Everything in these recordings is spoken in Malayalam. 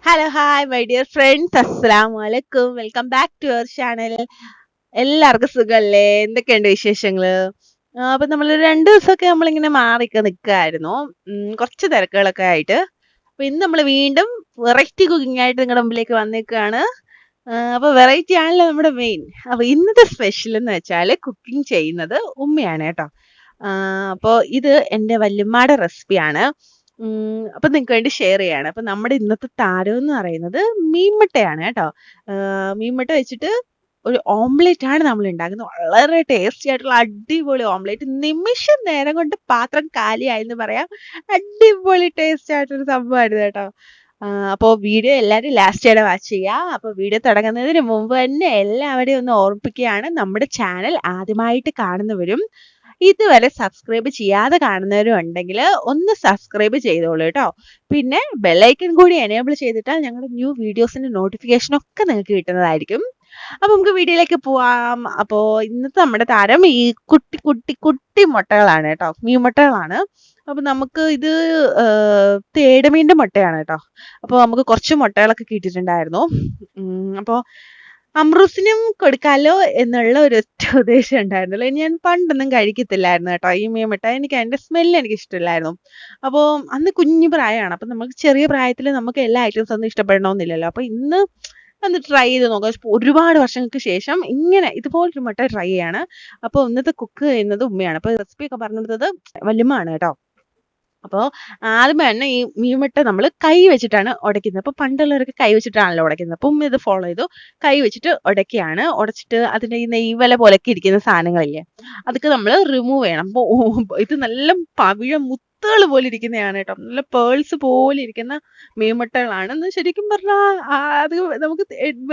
Hello hi my dear friends, അസ്സലാമു അലൈക്കും. Welcome back to our channel. എല്ലാവർക്കും സുഖമല്ലേ? എന്തൊക്കെയുണ്ട് വിശേഷങ്ങള്? അപ്പൊ നമ്മൾ 2 ദിവസമൊക്കെ നമ്മളിങ്ങനെ മാറിയൊക്കെ നിൽക്കായിരുന്നു, കുറച്ച് തിരക്കുകളൊക്കെ ആയിട്ട്. അപ്പൊ ഇന്ന് നമ്മൾ വീണ്ടും വെറൈറ്റി കുക്കിംഗ് ആയിട്ട് നിങ്ങളുടെ മുമ്പിലേക്ക് വന്നേക്കാണ്. അപ്പൊ വെറൈറ്റി ആണല്ലോ നമ്മുടെ മെയിൻ. അപ്പൊ ഇന്നത്തെ സ്പെഷ്യൽ എന്ന് വെച്ചാൽ കുക്കിംഗ് ചെയ്യുന്നത് ഉമ്മയാണ് കേട്ടോ. അപ്പോൾ ഇത് എൻ്റെ വല്യമ്മയുടെ റെസിപ്പിയാണ്. അപ്പൊ നിങ്ങൾക്ക് വേണ്ടി ഷെയർ ചെയ്യാണ്. അപ്പൊ നമ്മുടെ ഇന്നത്തെ താരം എന്ന് പറയുന്നത് മീൻമുട്ടയാണ് കേട്ടോ. മീൻമുട്ട വെച്ചിട്ട് ഒരു ഓംലെറ്റ് ആണ് നമ്മൾ ഉണ്ടാക്കുന്നത്. വളരെ ടേസ്റ്റി ആയിട്ടുള്ള അടിപൊളി ഓംലെറ്റ്. നിമിഷം നേരം കൊണ്ട് പാത്രം കാലിയായെന്ന് പറയാം. അടിപൊളി ടേസ്റ്റ് ആയിട്ടൊരു സംഭവമായിരുന്നു കേട്ടോ. അപ്പോൾ വീഡിയോ എല്ലാവരും ലാസ്റ്റ് വരെ വാച്ച് ചെയ്യുക. അപ്പോൾ വീഡിയോ തുടങ്ങുന്നതിന് മുമ്പ് തന്നെ എല്ലാവരെയും ഒന്ന് ഓർമ്മിപ്പിക്കുകയാണ്, നമ്മുടെ ചാനൽ ആദ്യമായിട്ട് കാണുന്നവരും ഇതുവരെ സബ്സ്ക്രൈബ് ചെയ്യാതെ കാണുന്നവരും ഉണ്ടെങ്കിൽ ഒന്ന് സബ്സ്ക്രൈബ് ചെയ്തോളൂ കേട്ടോ. പിന്നെ ബെല്ലൈക്കൺ കൂടി എനേബിൾ ചെയ്തിട്ടാൽ ഞങ്ങളുടെ ന്യൂ വീഡിയോസിന്റെ നോട്ടിഫിക്കേഷൻ ഒക്കെ നിങ്ങൾക്ക് കിട്ടുന്നതായിരിക്കും. അപ്പൊ നമുക്ക് വീഡിയോയിലേക്ക് പോവാം. അപ്പോൾ ഇന്നത്തെ നമ്മുടെ താരം ഈ കുട്ടി കുട്ടി കുട്ടി മുട്ടകളാണ് കേട്ടോ, മീൻ മുട്ടകളാണ്. അപ്പൊ നമുക്ക് ഇത് തേടുമീൻ്റെ മുട്ടയാണ് കേട്ടോ. അപ്പോൾ നമുക്ക് കുറച്ച് മുട്ടകളൊക്കെ കിട്ടിയിട്ടുണ്ടായിരുന്നു. അപ്പോൾ അമ്രൂസിനും കൊടുക്കാലോ എന്നുള്ള ഒരു ഒറ്റ ഉദ്ദേശം ഉണ്ടായിരുന്നല്ലോ. ഞാൻ പണ്ടൊന്നും കഴിക്കത്തില്ലായിരുന്നു കേട്ടോ ഈ മീൻ മുട്ട. എനിക്ക് അതിന്റെ സ്മെല്ല് എനിക്ക് ഇഷ്ടമില്ലായിരുന്നു. അപ്പോൾ അന്ന് കുഞ്ഞു പ്രായമാണ്. അപ്പം നമുക്ക് ചെറിയ പ്രായത്തിൽ നമുക്ക് എല്ലാ ഐറ്റംസ് ഒന്നും ഇഷ്ടപ്പെടണമെന്നില്ലല്ലോ. അപ്പോൾ ഇന്ന് ഒന്ന് ട്രൈ ചെയ്ത് നോക്കാം. ഒരുപാട് വർഷങ്ങൾക്ക് ശേഷം ഇങ്ങനെ ഇതുപോലൊരു മുട്ട ട്രൈ ചെയ്യാണ്. അപ്പോൾ ഇന്നത്തെ കുക്ക് ചെയ്യുന്നത് ഉമ്മയാണ്. അപ്പോൾ റെസിപ്പി ഒക്കെ പറഞ്ഞു കൊടുത്തത് വല്യമ്മയാണ് കേട്ടോ. അപ്പോൾ ആദ്യമേ തന്നെ ഈ മീൻമുട്ട നമ്മൾ കൈ വെച്ചിട്ടാണ് ഉടയ്ക്കുന്നത്. അപ്പോൾ പണ്ടുള്ളവരൊക്കെ കൈ വെച്ചിട്ടാണല്ലോ ഉടയ്ക്കുന്നത്. അപ്പം ഇത് ഫോളോ ചെയ്തു. കൈ വെച്ചിട്ട് ഉടയ്ക്കുകയാണ്. ഉടച്ചിട്ട് അതിൻ്റെ ഈ നെയ്വല പോലൊക്കെ ഇരിക്കുന്ന സാധനങ്ങളില്ലേ, അതൊക്കെ നമ്മൾ റിമൂവ് ചെയ്യണം. അപ്പോൾ ഇത് നല്ല പവിഴ മുത്തുകൾ പോലെ ഇരിക്കുന്നതാണ് കേട്ടോ. നല്ല പേൾസ് പോലെ ഇരിക്കുന്ന മീൻമുട്ടകളാണ്. എന്ന് ശരിക്കും പറഞ്ഞാൽ അത് നമുക്ക്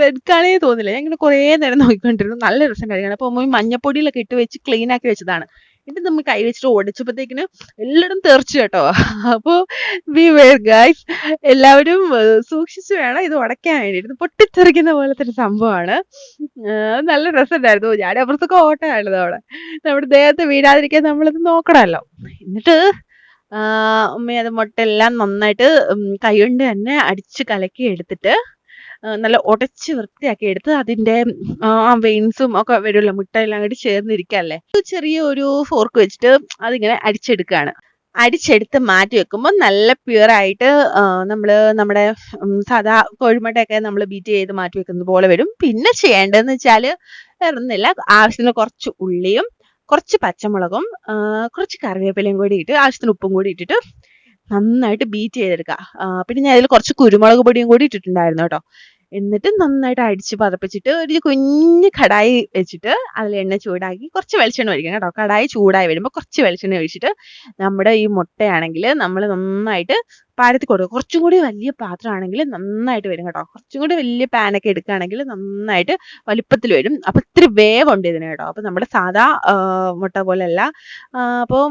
എടുക്കാനേ തോന്നില്ല. ഞാൻ ഇങ്ങനെ കുറേ നേരം നോക്കിക്കൊണ്ടിരുന്നു. നല്ല രസം കഴിക്കണം. അപ്പോൾ മഞ്ഞപ്പൊടിയിലൊക്കെ ഇട്ട് വെച്ച് ക്ലീൻ ആക്കി വെച്ചതാണ്. ഇത് നമ്മൾ കൈ വെച്ചിട്ട് ഓടിച്ചപ്പോഴത്തേക്കിന് എല്ലായിടും തെറിച്ചു കേട്ടോ. അപ്പോൾ ബിവെയർ ഗൈസ്, എല്ലാവരും സൂക്ഷിച്ചു വേണം ഇത് ഉടയ്ക്കാൻ വേണ്ടിയിട്ട്. പൊട്ടിത്തെറിക്കുന്ന പോലത്തെ ഒരു സംഭവമാണ്. നല്ല രസമുണ്ടായിരുന്നു. ഞാൻ അപ്പുറത്തൊക്കെ ഓട്ടമായിരുന്നു അവിടെ. നമ്മുടെ ദേഹത്ത് വീഴാതിരിക്കാൻ നമ്മളത് നോക്കണമല്ലോ. എന്നിട്ട് ഉമ്മ അത് മുട്ടയെല്ലാം നന്നായിട്ട് കൈ കൊണ്ട് തന്നെ അടിച്ച് കലക്കി എടുത്തിട്ട് നല്ല ഉടച്ച് വൃത്തിയാക്കി എടുത്ത് അതിൻ്റെ വെയിൻസും ഒക്കെ വരുമല്ലോ, മുട്ടയെല്ലാം കൂടി ചേർന്നിരിക്കല്ലേ. ചെറിയ ഒരു ഫോർക്ക് വെച്ചിട്ട് അതിങ്ങനെ അടിച്ചെടുക്കുകയാണ്. അടിച്ചെടുത്ത് മാറ്റി വെക്കുമ്പോൾ നല്ല പ്യുവറായിട്ട് നമ്മൾ നമ്മുടെ സാധാ കോഴിമുട്ടയൊക്കെ നമ്മൾ ബീറ്റ് ചെയ്ത് മാറ്റി വെക്കുന്നത് പോലെ വരും. പിന്നെ ചെയ്യേണ്ടതെന്ന് വെച്ചാൽ വേറൊന്നുമില്ല, ആവശ്യത്തിന് കുറച്ച് ഉള്ളിയും കുറച്ച് പച്ചമുളകും കുറച്ച് കറിവേപ്പിലയും കൂടി ഇട്ട് ആവശ്യത്തിന് ഉപ്പും കൂടി ഇട്ടിട്ട് നന്നായിട്ട് ബീറ്റ് ചെയ്തെടുക്കുക. പിന്നെ ഞാൻ അതിൽ കുറച്ച് കുരുമുളക് പൊടിയും കൂടി ഇട്ടിട്ടുണ്ടായിരുന്നു കേട്ടോ. എന്നിട്ട് നന്നായിട്ട് അടിച്ച് പതപ്പിച്ചിട്ട് ഒരു കുഞ്ഞ് കടായി വെച്ചിട്ട് അതിൽ എണ്ണ ചൂടാക്കി കുറച്ച് വെളിച്ചെണ്ണ ഒഴിക്കണം കേട്ടോ. കടായി ചൂടായി വരുമ്പോൾ കുറച്ച് വെളിച്ചെണ്ണ ഒഴിച്ചിട്ട് നമ്മുടെ ഈ മുട്ടയാണെങ്കിൽ നമ്മൾ നന്നായിട്ട് പരത്തി കൊടുക്കുക. കുറച്ചും കൂടി വലിയ പാത്രമാണെങ്കിൽ നന്നായിട്ട് വരും കേട്ടോ. കുറച്ചും കൂടി വലിയ പാനൊക്കെ എടുക്കുകയാണെങ്കിൽ നന്നായിട്ട് വലിപ്പത്തിൽ വരും. അപ്പോൾ ഇത്തിരി വേവുണ്ട് ഇതിന് കേട്ടോ. അപ്പോൾ നമ്മുടെ സാധാ മുട്ട പോലെയല്ല. അപ്പോൾ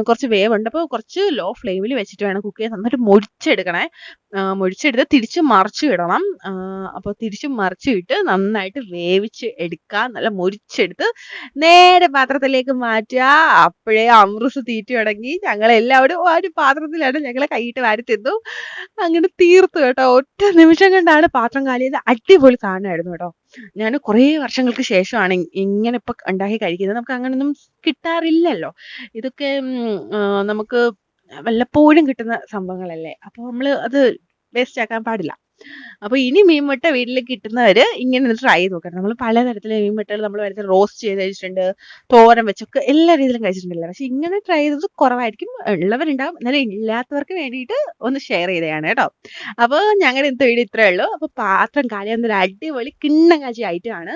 കുറച്ച് വേവുണ്ട്. അപ്പോൾ കുറച്ച് ലോ ഫ്ലെയിമിൽ വെച്ചിട്ട് വേണം കുക്ക് ചെയ്യാൻ. നന്നായിട്ട് മൊരിച്ചെടുക്കണേ. മൊരിച്ചെടുത്ത് തിരിച്ച് മറിച്ച് ഇടണം. അപ്പോൾ തിരിച്ചും മറിച്ചും ഇട്ട് നന്നായിട്ട് വേവിച്ച് എടുക്കുക. നല്ല മൊരിച്ചെടുത്ത് നേരെ പാത്രത്തിലേക്ക് മാറ്റുക. അപ്പോഴേ അമ്രൂസ് തീറ്റി തുടങ്ങി. ഞങ്ങളെല്ലാവരും ഒരു പാത്രത്തിലാണ് ഞങ്ങളെ കൈയിട്ട് വാരി തിന്നു. അങ്ങനെ തീർത്തു കേട്ടോ. ഒറ്റ നിമിഷം കൊണ്ടാണ് പാത്രം കാലിയത്. അടിപൊളി സാധനമായിരുന്നു കേട്ടോ. ഞാൻ കുറേ വർഷങ്ങൾക്ക് ശേഷമാണ് ഇങ്ങനെ ഇപ്പം ഉണ്ടാക്കി കഴിക്കുന്നത്. നമുക്ക് അങ്ങനെയൊന്നും കിട്ടാറില്ലല്ലോ. ഇതൊക്കെ നമുക്ക് വല്ലപ്പോഴും കിട്ടുന്ന സംഭവങ്ങളല്ലേ. അപ്പോൾ നമ്മൾ അത് വേസ്റ്റ് ആക്കാൻ പാടില്ല. അപ്പോൾ ഇനി മീൻമുട്ട വീട്ടിൽ കിട്ടുന്നവർ ഇങ്ങനെ ഒന്ന് ട്രൈ ചെയ്ത് നോക്കണം. നമ്മൾ പലതരത്തിലെ മീൻമുട്ടകൾ നമ്മൾ വരുന്ന റോസ്റ്റ് ചെയ്ത് കഴിച്ചിട്ടുണ്ട്, തോരൻ വെച്ചൊക്കെ എല്ലാ രീതിയിലും കഴിച്ചിട്ടുണ്ടല്ലോ. പക്ഷെ ഇങ്ങനെ ട്രൈ ചെയ്തത് കുറവായിരിക്കും. ഉള്ളവരുണ്ടാവും. എന്നാലും ഇല്ലാത്തവർക്ക് വേണ്ടിയിട്ട് ഒന്ന് ഷെയർ ചെയ്തതാണ് കേട്ടോ. അപ്പോൾ ഞങ്ങളുടെ ഇന്നത്തെ വീഡിയോ ഇത്രയേ ഉള്ളൂ. അപ്പോൾ പാത്രം കാലിയാകുന്നൊരു അടിപൊളി കിണ്ണം കാച്ചി ഐറ്റമാണ്.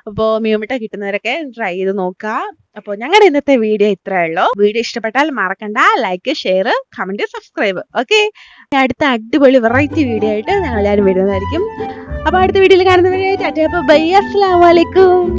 അപ്പോൾ മീൻമുട്ട കിട്ടുന്നവരൊക്കെ ട്രൈ ചെയ്ത് നോക്കുക. അപ്പോൾ ഞങ്ങളുടെ ഇന്നത്തെ വീഡിയോ ഇത്രയേ ഉള്ളൂ. വീഡിയോ ഇഷ്ടപ്പെട്ടാൽ മറക്കണ്ട like, share, comment, subscribe. Okay, അടുത്ത അടിപൊളി വെറൈറ്റി വീഡിയോ ആയിട്ട് ഞങ്ങൾ എല്ലാവരും വരുന്നതായിരിക്കും. അപ്പോൾ അടുത്ത വീഡിയോയിൽ കാണുന്നവരെ ടാറ്റാ ബൈ, അസ്സലാമു അലൈക്കും.